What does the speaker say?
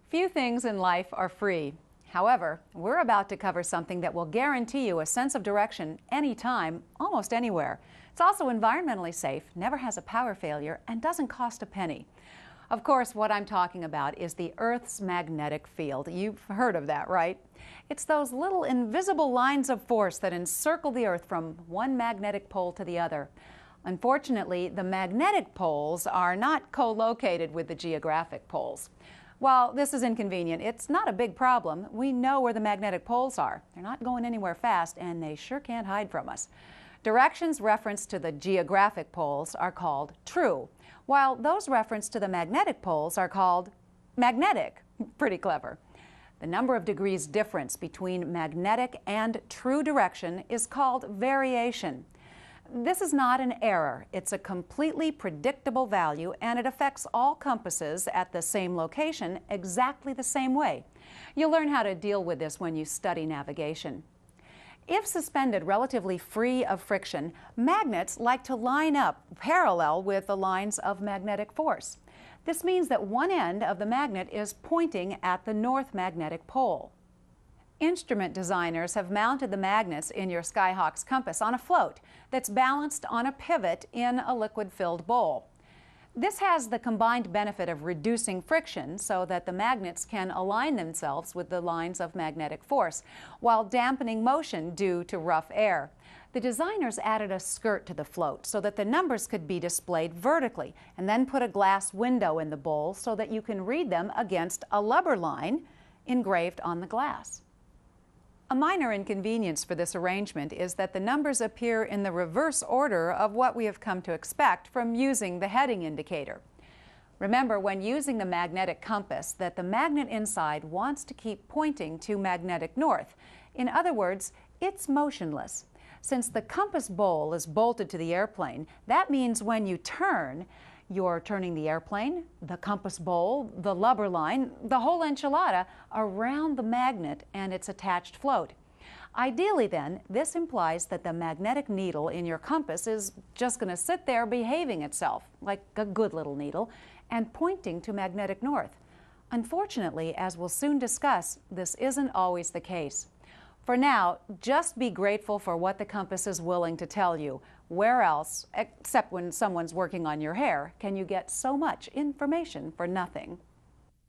Few things in life are free. However, we're about to cover something that will guarantee you a sense of direction anytime, almost anywhere. It's also environmentally safe, never has a power failure, and doesn't cost a penny. Of course, what I'm talking about is the Earth's magnetic field. You've heard of that, right? It's those little invisible lines of force that encircle the Earth from one magnetic pole to the other. Unfortunately, the magnetic poles are not co-located with the geographic poles. While this is inconvenient, it's not a big problem. We know where the magnetic poles are. They're not going anywhere fast, and they sure can't hide from us. Directions referenced to the geographic poles are called true, while those referenced to the magnetic poles are called magnetic. Pretty clever. The number of degrees difference between magnetic and true direction is called variation. This is not an error. It's a completely predictable value, and it affects all compasses at the same location exactly the same way. You'll learn how to deal with this when you study navigation. If suspended relatively free of friction, magnets like to line up parallel with the lines of magnetic force. This means that one end of the magnet is pointing at the north magnetic pole. Instrument designers have mounted the magnets in your Skyhawk's compass on a float that's balanced on a pivot in a liquid-filled bowl. This has the combined benefit of reducing friction so that the magnets can align themselves with the lines of magnetic force, while dampening motion due to rough air. The designers added a skirt to the float so that the numbers could be displayed vertically, and then put a glass window in the bowl so that you can read them against a lubber line engraved on the glass. A minor inconvenience for this arrangement is that the numbers appear in the reverse order of what we have come to expect from using the heading indicator. Remember, when using the magnetic compass, that the magnet inside wants to keep pointing to magnetic north. In other words, it's motionless. Since the compass bowl is bolted to the airplane, that means when you turn, you're turning the airplane, the compass bowl, the lubber line, the whole enchilada around the magnet and its attached float. Ideally then, this implies that the magnetic needle in your compass is just going to sit there behaving itself, like a good little needle, and pointing to magnetic north. Unfortunately, as we'll soon discuss, this isn't always the case. For now, just be grateful for what the compass is willing to tell you. Where else, except when someone's working on your hair, can you get so much information for nothing?